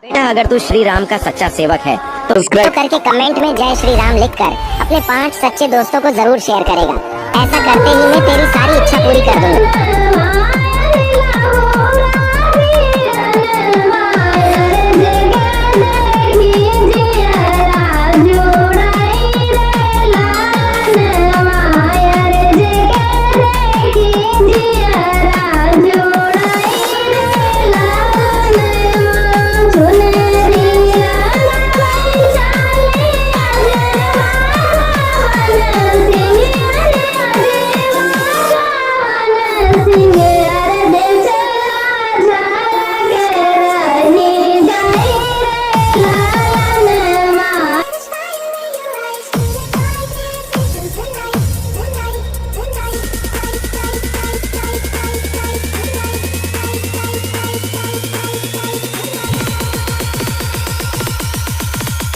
बेटा अगर तू श्री राम का सच्चा सेवक है तो सब्सक्राइब करके कमेंट में जय श्री राम लिखकर अपने 5 सच्चे दोस्तों को जरूर शेयर करेगा। ऐसा करते ही मैं तेरी सारी इच्छा पूरी कर दूंगा।